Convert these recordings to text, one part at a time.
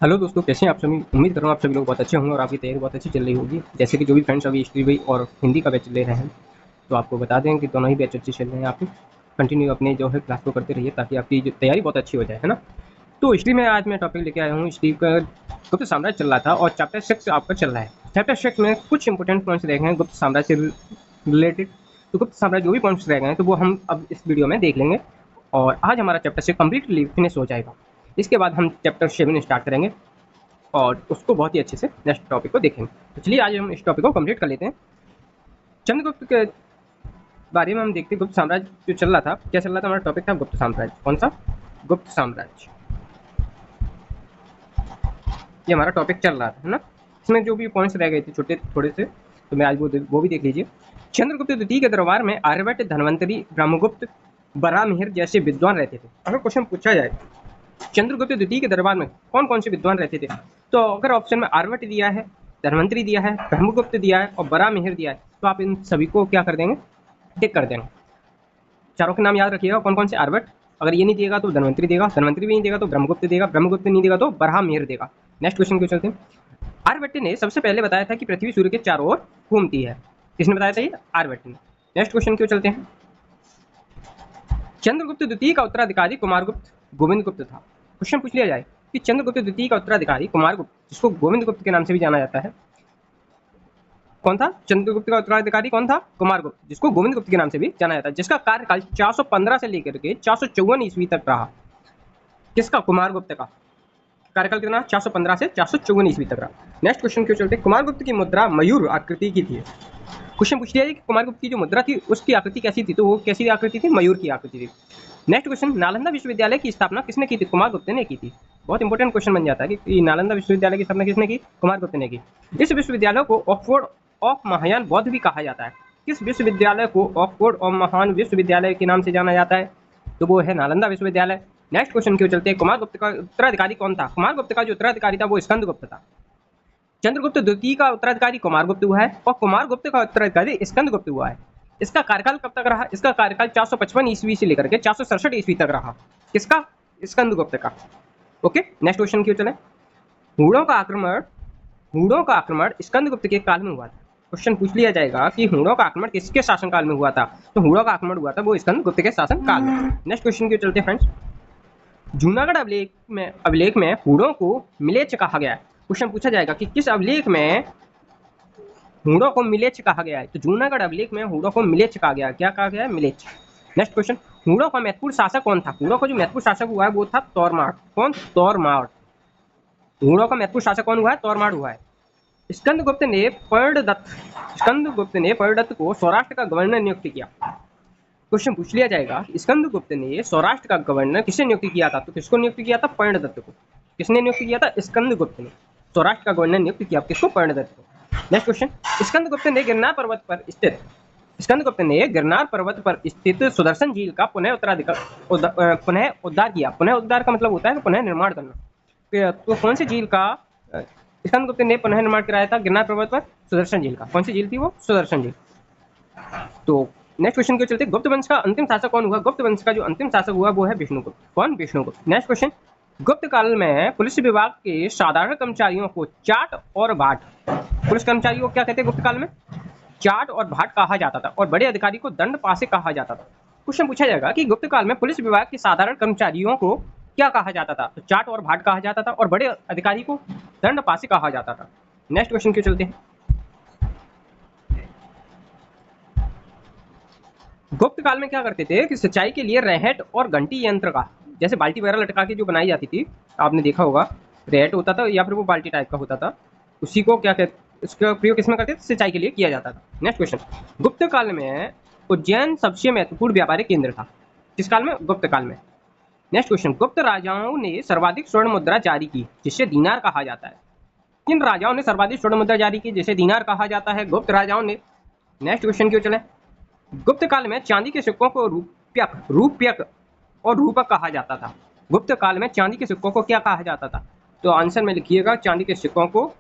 Hello दोस्तों, कैसे हैं आप सभी। उम्मीद कर रहा हूँ आप सभी लोग बहुत अच्छे होंगे और आपकी तैयारी बहुत अच्छी चल रही होगी। जैसे कि जो भी फ्रेंड्स अभी हिस्ट्री भी और हिंदी का बैच ले रहे हैं, तो आपको बता दें कि दोनों ही बैच अच्छे चल रहे हैं। आप कंटिन्यू अपने जो है क्लास को करते रहिए ताकि आपकी जो तैयारी बहुत अच्छी हो जाए, है ना। तो हिस्ट्री में आज मैं टॉपिक लेके आया हूँ। हिस्ट्री का गुप्त साम्राज्य चल रहा था और चैप्टर 6 आपका चल रहा है। चैप्टर 6 में कुछ इंपॉर्टेंट पॉइंट्स रह गए हैं गुप्त साम्राज्य से रिलेटेड। तो गुप्त साम्राज्य जो भी पॉइंट्स रह गए हैं तो वो हम अब इस वीडियो में देख लेंगे और आज हमारा चैप्टर 6 कम्प्लीटली फिनिश हो जाएगा। इसके बाद हम चैप्टर 7 स्टार्ट करेंगे और उसको बहुत ही अच्छे से नेक्स्ट टॉपिक को देखेंगे। तो चलिए आज हम इस टॉपिक को कंप्लीट कर लेते हैं। चंद्रगुप्त के बारे में हम देखते हैं। गुप्त साम्राज्य जो चल रहा था, क्या चल रहा था, हमारा टॉपिक था गुप्त साम्राज्य। कौन सा? गुप्त साम्राज्य। ये हमारा टॉपिक चल रहा था, है ना। इसमें जो भी पॉइंट्स रह गए थे छोटे थोड़े से, तो मैं आज वो भी देख लीजिए। चंद्रगुप्त द्वितीय के दरबार में आर्यभट्ट, धन्वंतरी, ब्रह्मगुप्त, बरामिहिर जैसे विद्वान रहते थे। अगर क्वेश्चन पूछा जाए चंद्रगुप्त द्वितीय के दरबार में कौन कौन से विद्वान रहते थे, तो अगर ऑप्शन में आर्यभट्ट दिया है, धन्वंतरी दिया है, ब्रह्मगुप्त दिया है और बरामिहिर दिया है, तो आप इन सभी को क्या कर देंगे, टिक कर देंगे। चारों के नाम याद रखिएगा कौन कौन से। आर्यभट्ट अगर ये नहीं देगा तो धन्वंतरी देगा, धन्वंतरी भी नहीं देगा तो ब्रह्मगुप्त देगा, ब्रह्मगुप्त नहीं देगा तो बरामिहिर देगा। नेक्स्ट क्वेश्चन क्यों चलते हैं। आर्यभट्ट ने सबसे पहले बताया था कि पृथ्वी सूर्य के चारों ओर घूमती है। किसने बताया था ये? आर्यभट्ट ने। नेक्स्ट क्वेश्चन क्यों चलते हैं। चंद्रगुप्त द्वितीय का उत्तराधिकारी कुमारगुप्त गोविंदगुप्त था। क्वेश्चन पूछ लिया जाए कि चंद्रगुप्त द्वितीय का उत्तराधिकारी कुमारगुप्त, जिसको गोविंदगुप्त के नाम से भी जाना जाता है, कौन था? चंद्रगुप्त का उत्तराधिकारी कौन था? कुमारगुप्त, जिसको गोविंदगुप्त के नाम से भी जाना जाता है, जिसका कार्यकाल 415 से लेकर के 454 ईस्वी तक रहा। किसका? कुमारगुप्त का कार्यकाल कितना? 415 से 454 ईस्वी तक रहा। नेक्स्ट क्वेश्चन क्यों चलते हैं। कुमारगुप्त की मुद्रा मयूर आकृति की थी। क्वेश्चन पूछ लिया है कि कुमारगुप्त की जो मुद्रा थी उसकी आकृति कैसी थी, तो वो कैसी आकृति थी? मयूर की आकृति थी। नेक्स्ट क्वेश्चन, नालंदा विश्वविद्यालय की स्थापना किसने की थी? कुमारगुप्त ने की थी। बहुत इंपॉर्टेंट क्वेश्चन बन जाता है कि नालंदा विश्वविद्यालय की स्थापना किसने की? कुमारगुप्त ने की। इस विश्वविद्यालय को ऑक्सफोर्ड ऑफ महायान बौद्ध भी कहा जाता है। किस विश्वविद्यालय को ऑक्सफोर्ड ऑफ महान विश्वविद्यालय के नाम से जाना जाता है, तो वो है नालंदा विश्वविद्यालय। नेक्स्ट क्वेश्चन क्यों चलते हैं। कुमारगुप्त का उत्तराधिकारी कौन था? कुमारगुप्त का जो उत्तराधिकारी था वो स्कंदगुप्त था। चंद्रगुप्त द्वितीय का उत्तराधिकारी कुमारगुप्त हुआ है और कुमारगुप्त का उत्तराधिकारी स्कंदगुप्त हुआ है। इसका कार्यकाल कब तक रहा? इसका कार्यकाल 455 ईस्वी से लेकर के 467 ईस्वी तक रहा। किसका? स्कंदगुप्त का। ओके, नेक्स्ट क्वेश्चन क्यों चले। हुड़ों का आक्रमण स्कंदगुप्त के काल में हुआ था। क्वेश्चन पूछ लिया जाएगा कि हुड़ों का आक्रमण किसके शासनकाल में हुआ था, तो हुड़ों का आक्रमण हुआ था वो स्कंदगुप्त के शासनकाल में। नेक्स्ट क्वेश्चन क्यों चलते हैं फ्रेंड्स। जूनागढ़ अभिलेख में हुड़ों को मिलेच्छ कहा गया है। क्वेश्चन पूछा जाएगा कि किस अभिलेख में हुड़ों को मिलेच्छ कहा गया है, तो जूनागढ़ अभिलेख में हुड़ों को मिलेच्छ कहा गया है। क्या कहा गया है? मिलेच्छ। नेक्स्ट क्वेश्चन, हुड़ों का महत्वपूर्ण शासक कौन था? हुड़ों का जो महत्वपूर्ण शासक हुआ है वो था तोरमाड़। कौन? तोरमाड़। हुड़ों का महत्वपूर्ण शासक कौन हुआ है? तोरमाड़ हुआ है। स्कंदगुप्त ने पर्णदत्त को सौराष्ट्र का गवर्नर नियुक्त किया। क्वेश्चन पूछ लिया जाएगा, स्कंदगुप्त ने सौराष्ट्र का गवर्नर किसे नियुक्त किया था, तो किसको नियुक्त किया था? पर्णदत्त को। किसने नियुक्त किया था? स्कंदगुप्त ने सौराष्ट्र का गवर्नर नियुक्त किया। किसको? पर्णदत्त को। नेक्स्ट क्वेश्चन, स्कंदगुप्त ने गिरनार पर्वत पर स्थित सुदर्शन झील का पुनः उद्धार किया। पुनः उद्धार का मतलब होता है पुनः निर्माण करना। तो कौन सी झील का स्कंदगुप्त ने पुनः निर्माण कराया था गिरनार पर्वत पर? सुदर्शन झील का। कौन सी झील थी वो? सुदर्शन झील। तो नेक्स्ट क्वेश्चन के चलते, गुप्त वंश का अंतिम शासक कौन हुआ? गुप्त वंश का जो अंतिम शासक हुआ वो है विष्णुगुप्त। कौन? विष्णुगुप्त। नेक्स्ट क्वेश्चन, गुप्त काल में पुलिस विभाग के साधारण कर्मचारियों को चाट और भाट, पुलिस कर्मचारियों को क्या कहते हैं गुप्त काल में? चाट और भाट कहा जाता था और बड़े अधिकारी को दंड पासे कहा जाता था। क्वेश्चन पूछा जाएगा कि गुप्त काल में पुलिस विभाग के साधारण कर्मचारियों को क्या कहा जाता था, तो चाट और भाट कहा जाता था और बड़े अधिकारी को दंड पासे कहा जाता था। नेक्स्ट क्वेश्चन क्यों चलते हैं। गुप्त काल में क्या करते थे कि सिंचाई के लिए रहट और घंटी यंत्र का, जैसे बाल्टी वगैरह लटका के जो बनाई जाती थी, आपने देखा होगा, रहट होता था या फिर वो बाल्टी टाइप का होता था, उसी को क्या कहते, उसका प्रयोग किसमें करते थे? सिंचाई के लिए किया जाता था। नेक्स्ट क्वेश्चन, गुप्त काल में उज्जैन सबसे महत्वपूर्ण व्यापारिक केंद्र था। किस काल में? गुप्त काल में। नेक्स्ट क्वेश्चन, गुप्त राजाओं ने सर्वाधिक स्वर्ण मुद्रा जारी की जिसे दीनार कहा जाता है। किन राजाओं ने सर्वाधिक स्वर्ण मुद्रा जारी की जिसे दीनार कहा जाता है? गुप्त राजाओं ने। नेक्स्ट क्वेश्चन क्यों चले। गुप्त काल में चांदी के सिक्कों को रूप्यक और रूपक कहा जाता था। गुप्त काल में चांदी के सिक्कों को क्या कहा जाता था, तो आंसर में लिखिएगा, चांदी के सिक्कों को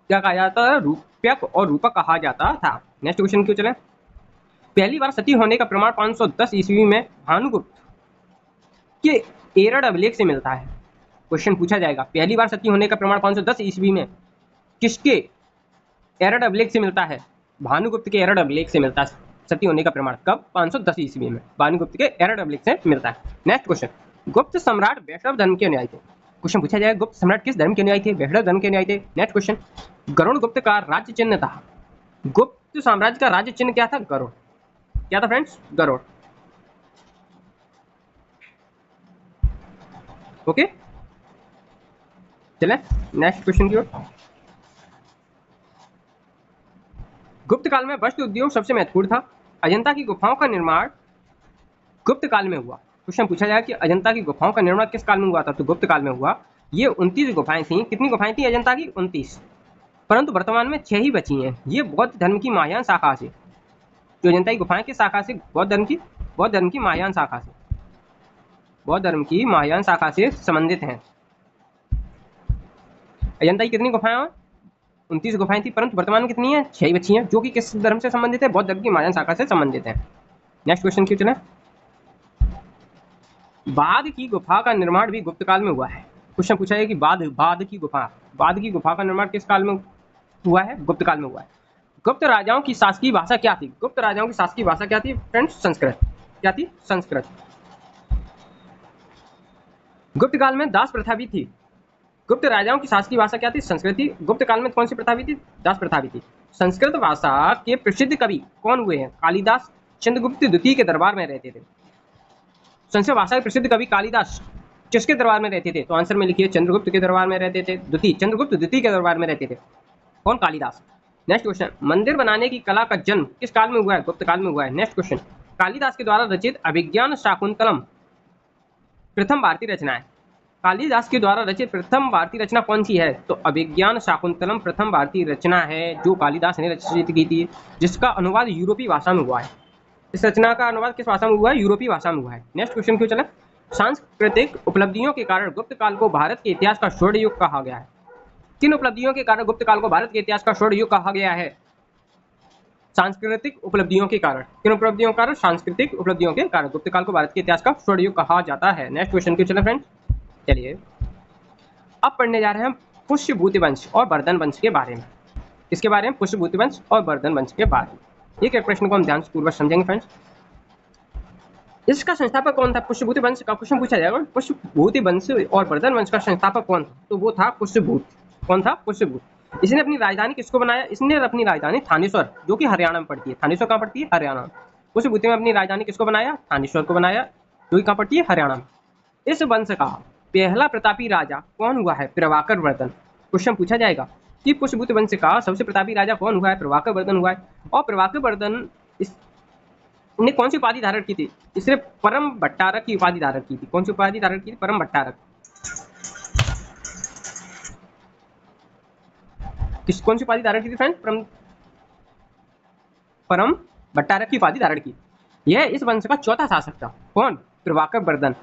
क्या कहा जाता था? रूप्यक और रूपक कहा जाता था। नेक्स्ट क्वेश्चन क्यों चले। पहली बार सती होने का प्रमाण 510 ईस्वी में भानुगुप्त के एरड़ अभिलेख से मिलता है। क्वेश्चन पूछा जाएगा, पहली बार सती होने का प्रमाण 510 ईस्वी में किसके एरड अभिलेख से मिलता है? भानुगुप्त के एरड अभिलेख से मिलता है सती होने का प्रमाण। कब? 510 ईस्वी में भानुगुप्त के एरड अभिलेख से मिलता है। नेक्स्ट क्वेश्चन, गुप्त सम्राट वैष्णव धर्म के अनुयायी थे। क्वेश्चन पूछा जाएगा, गुप्त सम्राट किस धर्म के अनुयायी थे? वैष्णव धर्म के अनुयायी थे। नेक्स्ट क्वेश्चन, गरुड़ गुप्त का राज्य चिन्ह था। गुप्त साम्राज्य का राज्य चिन्ह क्या था? गरुड़। क्या था फ्रेंड्स? गरुड़। ओके, चले नेक्स्ट क्वेश्चन की ओर। गुप्त काल में वस्त्र उद्योग सबसे महत्वपूर्ण था। अजंता की गुफाओं का निर्माण गुप्त काल में हुआ। क्वेश्चन पूछा जाएगा कि अजंता की गुफाओं का निर्माण किस काल में हुआ था? तो गुप्त काल में हुआ। ये 29 गुफाएं थी। कितनी गुफाएं थी अजंता की? 29। परंतु वर्तमान में 6 ही बची हैं। ये बौद्ध धर्म की महायान शाखा से, जो अजंता की गुफाएं किस शाखा से? बौद्ध धर्म की महायान शाखा से, बौद्ध धर्म की महायान शाखा से संबंधित हैं। अजंता की कितनी गुफाएं? 29 गुफाएं थी, परंतु वर्तमान में कितनी है? 6 ही बची हैं, जो कि किस धर्म से संबंधित है? बौद्ध धर्म की महायान शाखा से संबंधित है। नेक्स्ट क्वेश्चन क्यों चले। बाध की गुफा का निर्माण भी गुप्त काल में हुआ है। क्वेश्चन पूछा है कि बाध की गुफा का निर्माण किस काल में हुआ है? गुप्त काल में हुआ है। गुप्त राजाओं की शासकीय भाषा क्या थी? गुप्त राजाओं की शासकीय भाषा क्या थी फ्रेंड्स? संस्कृत। क्या थी? संस्कृत। गुप्त काल में दास प्रथा भी थी। गुप्त राजाओं की शासकीय भाषा क्या थी? संस्कृत थी। गुप्त काल में कौन सी प्रथा भी थी? दास प्रथा भी थी। संस्कृत भाषा के प्रसिद्ध कवि कौन हुए हैं? कालिदास चंद्रगुप्त द्वितीय के दरबार में रहते थे। संस्कृत भाषा के प्रसिद्ध कवि कालिदास किसके दरबार में रहते थे? तो आंसर में लिखिए चंद्रगुप्त के दरबार में रहते थे। चंद्रगुप्त द्वितीय के दरबार में रहते थे। कौन? कालिदास। नेक्स्ट क्वेश्चन, मंदिर बनाने की कला का जन्म किस काल में हुआ है? गुप्त काल में हुआ है। नेक्स्ट क्वेश्चन, कालिदास के द्वारा रचित अभिज्ञान शाकुंतलम प्रथम भारतीय रचना है। कालिदास के द्वारा रचित प्रथम भारतीय रचना कौन सी है? तो अभिज्ञान शाकुंतलम प्रथम भारतीय रचना है, जो कालिदास ने रचित की थी, जिसका अनुवाद यूरोपीय भाषा में हुआ है। इस रचना का अनुवाद किस भाषा में हुआ है? यूरोपीय भाषा में हुआ है। नेक्स्ट क्वेश्चन क्यों चला। सांस्कृतिक उपलब्धियों के कारण गुप्त काल को भारत के इतिहास का स्वर्ण युग कहा गया है। किन उपलब्धियों के कारण गुप्त काल को भारत के इतिहास का स्वर्ण युग कहा गया है? सांस्कृतिक उपलब्धियों के कारण। किन उपलब्धियों के कारण? सांस्कृतिक उपलब्धियों के कारण गुप्त काल को भारत के इतिहास का स्वर्ण युग कहा जाता है। नेक्स्ट क्वेश्चन क्यों चला फ्रेंड्स। चलिए अब पढ़ने जा रहे हैं पुष्यभूति वंश और वर्धन वंश के बारे में। किसके बारे में? पुष्यभूति वंश और वर्धन वंश के बारे में। एक प्रश्न को हम ध्यान पूर्वक समझेंगे फ्रेंड्स। इसका संस्थापक कौन था? पुष्यभूति वंश का क्वेश्चन पूछा जाएगा। पुष्यभूति वंश और वर्धन वंश का संस्थापक कौन था? तो वो था पुष्यभूत। कौन था? पुष्यभूत। इसने अपनी राजधानी किसको बनाया? इसने अपनी राजधानी थानेश्वर, जो कि हरियाणा में पड़ती है। थानेश्वर कहाँ पड़ती है? हरियाणा में। पुष्यभूति में अपनी राजधानी किसको बनाया? थानेश्वर को बनाया, जो कि कहाँ पड़ती है? हरियाणा में। इस वंश का पहला प्रतापी राजा कौन हुआ है? प्रभाकर वर्धन। क्वेश्चन पूछा जाएगा कि पुष्यभूति वंश का सबसे प्रतापी राजा कौन हुआ है? प्रभाकर वर्धन हुआ है। और प्रभाकर वर्धन ने कौन सी उपाधि धारण की थी? इसने परम भट्टारक की उपाधि धारण की थी। कौन सी उपाधि धारण की थी? परम भट्टारक। कौन सी उपाधि धारण की थी फ्रेंड? परम भट्टारक की उपाधि धारण की। यह इस वंश का चौथा शासक था। कौन? प्रभाकर वर्धन।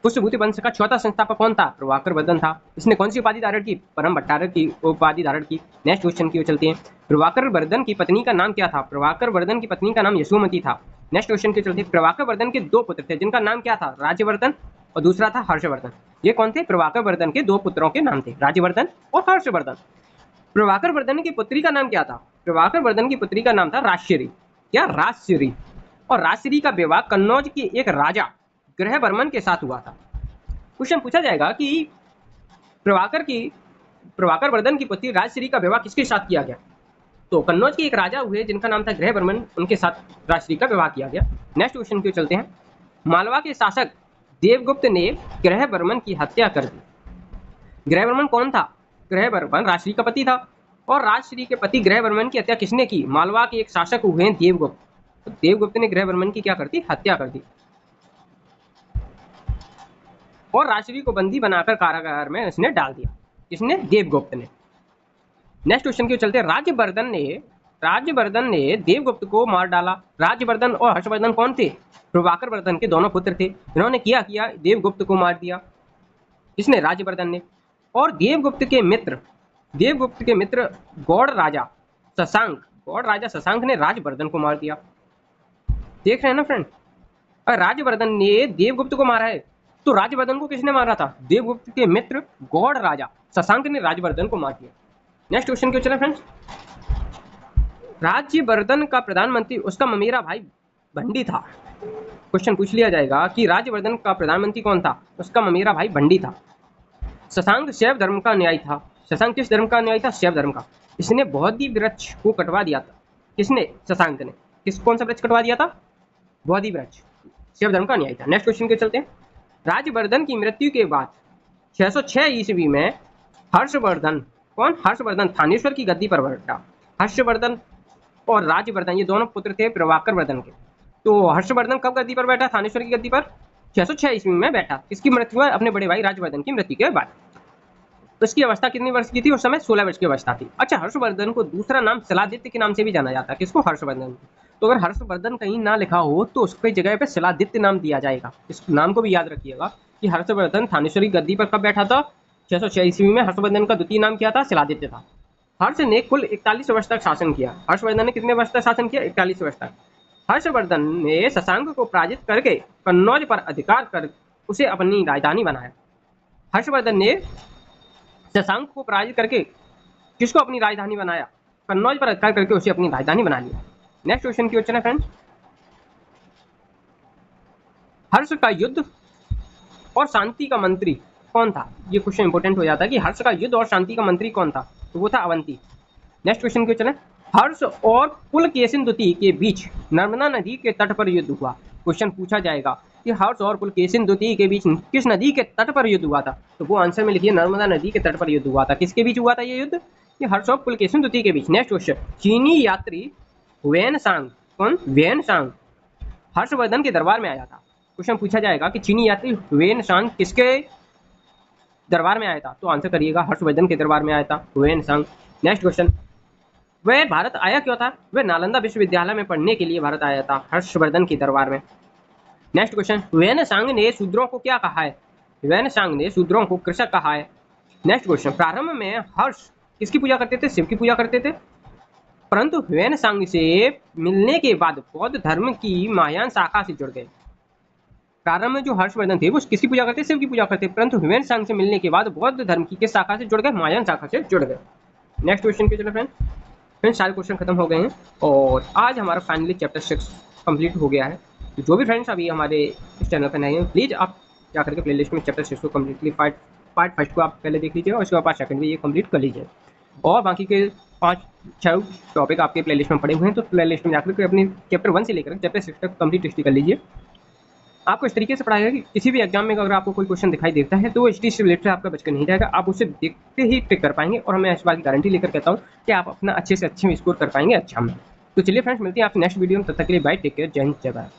पुष्यभूति वंश का चौथा संस्थापक कौन था? प्रभाकर वर्धन था। इसने कौन सी उपाधि धारण की? परम भट्टारक की उपाधि धारण की। नेक्स्ट क्वेश्चन की ओर चलते हैं। प्रभाकर वर्धन की पत्नी का नाम क्या था? प्रभाकर वर्धन की पत्नी का नाम यशोमती था। नेक्स्ट क्वेश्चन की ओर चलते हैं। प्रभाकर वर्धन के 2 पुत्र थे, जिनका नाम क्या था? राज्यवर्धन और दूसरा था हर्षवर्धन। ये कौन थे? प्रभाकर वर्धन के 2 पुत्रों के नाम थे, राज्यवर्धन और हर्षवर्धन। प्रभाकर वर्धन की पुत्री का नाम क्या था? प्रभाकर वर्धन की पुत्री का नाम था राजश्री। क्या? राजश्री। और राजश्री का विवाह कन्नौज के एक राजा ग्रहवर्मन के साथ हुआ था। क्वेश्चन पूछा जाएगा कि प्रभाकर वर्धन की पुत्री राजश्री का विवाह किसके साथ किया गया? तो कन्नौज के एक राजा हुए जिनका नाम था ग्रहवर्मन, उनके साथ राजश्री का विवाह किया गया। नेक्स्ट क्वेश्चन की ओर चलते हैं। मालवा के शासक देवगुप्त ने ग्रहवर्मन की हत्या कर दी। ग्रहवर्मन कौन था? ग्रहवर्मन राजश्री का पति था। और राजश्री के पति ग्रहवर्मन की हत्या किसने की? मालवा के एक शासक हुए देवगुप्त। तो देवगुप्त ने ग्रहवर्मन की क्या कर दी? हत्या कर दी। और राजश्री को बंदी बनाकर कारागार में उसने डाल दिया। किसने? देवगुप्त ने। नेक्स्ट क्वेश्चन की चलते हैं। राज्यवर्धन ने देवगुप्त को मार डाला। राज्यवर्धन और हर्षवर्धन कौन थे? प्रभाकर वर्धन के दोनों पुत्र थे। इन्होंने क्या किया? देवगुप्त को मार दिया। किसने? राज्यवर्धन ने। और देवगुप्त के मित्र गौड़ राजा शशांक ने राज्यवर्धन को मार दिया। देख रहे हैं ना फ्रेंड? और राज्यवर्धन ने देवगुप्त को मारा है, तो राज्यवर्धन को किसने मारा था? देवगुप्त के मित्र गौड़ राजा शशांक ने राज्यवर्धन को मार दिया। नेक्स्ट क्वेश्चन क्यों चले फ्रेंड्स, राज्यवर्धन का प्रधानमंत्री उसका ममेरा भाई भंडी था। क्वेश्चन पूछ लिया जाएगा कि राज्यवर्धन का प्रधानमंत्री कौन था? उसका ममेरा भाई भंडी था। शशांक शैव धर्म का न्यायी था। शशांक किस धर्म का न्यायी था? शैव धर्म का। इसने बोधि वृक्ष को कटवा दिया था। किसने? शशांक ने। कौन सा वृक्ष कटवा दिया था? बोधि वृक्ष। शैव धर्म का न्यायी था। नेक्स्ट क्वेश्चन के चलते हैं, राज्यवर्धन की मृत्यु के बाद 606 ईस्वी में हर्षवर्धन, कौन? हर्षवर्धन थानेश्वर की गद्दी पर बैठा। हर्षवर्धन और राज्यवर्धन ये दोनों पुत्र थे प्रभाकर वर्धन के। तो हर्षवर्धन कब गद्दी पर बैठा? थानेश्वर की गद्दी पर 606 ईस्वी में बैठा। किसकी मृत्यु है? अपने बड़े भाई राज्यवर्धन की मृत्यु के बाद। तो इसकी अवस्था कितनी वर्ष की थी उस समय? 16 वर्ष की अवस्था थी। अच्छा, हर्षवर्धन को दूसरा नाम शिलादित्य के नाम से भी जाना जाता है। किसको? हर्षवर्धन। तो अगर हर्षवर्धन कहीं ना लिखा हो तो उसकी जगह पे शिलादित्य नाम दिया जाएगा। इस नाम को भी याद रखिएगा कि हर्षवर्धन थानेश्वरी गद्दी पर कब बैठा था? 606 ईस्वी में। हर्षवर्धन का द्वितीय नाम क्या था? शिलादित्य था। हर्ष ने कुल 41 वर्ष तक शासन किया। हर्षवर्धन ने कितने वर्ष तक शासन किया? 41 वर्ष तक। हर्षवर्धन ने शशांक को पराजित करके कन्नौज पर अधिकार कर उसे अपनी राजधानी बनाया। हर्षवर्धन ने शशांक को पराजित करके किसको अपनी राजधानी बनाया? कन्नौज पर अधिकार करके उसे अपनी राजधानी बना लिया। नेक्स्ट क्वेश्चन की ओर चलें फ्रेंड्स, हर्ष का युद्ध और शांति का मंत्री कौन था? ये क्वेश्चन इंपॉर्टेंट हो जाता है कि हर्ष का युद्ध और शांति का मंत्री कौन था? तो वो था अवंती। नेक्स्ट क्वेश्चन की ओर चलें, हर्ष और पुलकेशिन द्वितीय के बीच नर्मदा नदी के तट पर युद्ध हुआ। क्वेश्चन पूछा जाएगा कि हर्ष और पुलकेशिन द्वितीय के बीच किस नदी के तट पर युद्ध हुआ था? तो वो आंसर में लिखिए नर्मदा नदी के तट पर युद्ध हुआ था। किसके बीच हुआ था ये युद्ध? ये हर्ष और पुलकेशिन द्वितीय के बीच। नेक्स्ट क्वेश्चन, चीनी यात्री वेनसांग, कौन? वेनसांग हर्षवर्धन के दरबार में आया था। क्वेश्चन पूछा जाएगा कि चीनी यात्री वेनसांग किसके दरबार में आया था? तो आंसर करिएगा हर्षवर्धन के दरबार में आया था वेनसांग। नेक्स्ट क्वेश्चन, वह भारत आया क्यों था? वह नालंदा विश्वविद्यालय में पढ़ने के लिए भारत आया था हर्षवर्धन के दरबार में। नेक्स्ट क्वेश्चन, वेनसांग ने शूद्रों को क्या कहा है? वेनसांग ने शूद्रों को कृषक कहा है। नेक्स्ट क्वेश्चन, प्रारंभ में हर्ष किसकी पूजा करते थे? शिव की पूजा करते थे, परंतु वेनसांग से मिलने के बाद बौद्ध धर्म की महायान शाखा से जुड़ गए। प्रारंभ में जो हर्षवर्धन थे वो किसकी पूजा करते? शिव की पूजा करते, परंतु वेनसांग से मिलने के बाद बौद्ध धर्म की किस शाखा से जुड़ गए? महायान शाखा से जुड़ गए। नेक्स्ट क्वेश्चन पे चलो फ्रेंड्स, सारे क्वेश्चन खत्म हो गए हैं और आज हमारा फाइनली चैप्टर 6 कंप्लीट हो गया है। तो जो भी फ्रेंड्स अभी हमारे इस चैनल पर नए हैं प्लीज़ आप जा करके प्लेलिस्ट में चैप्टर 6 को कम्प्लीटली पार्ट फर्स्ट को आप पहले देख लीजिए और उसके बाद पार्ट सेकंड भी ये कंप्लीट कर लीजिए। और बाकी के 5-6 टॉपिक आपके प्लेलिस्ट में पड़े हुए हैं, तो प्लेलिस्ट में जाकर के अपनी चैप्टर 1 से लेकर चैप्टर 6 तक कंप्लीट स्टडी कर लीजिए। आपको इस तरीके से पढ़ाएगा कि किसी भी एग्जाम में अगर आपको कोई क्वेश्चन दिखाई देता है तो वो HT से रिलेटेड आपका बचकर नहीं जाएगा, आप उसे देखते ही टिक कर पाएंगे। और मैं इस बात की गारंटी लेकर कहता हूँ कि आप अपना अच्छे से अच्छे में स्कोर कर पाएंगे एग्जाम में। तो चलिए फ्रेंड्स, मिलते हैं आपसे नेक्स्ट वीडियो में, तब तक के लिए बाय, टेक केयर, जय हिंद, जय भारत।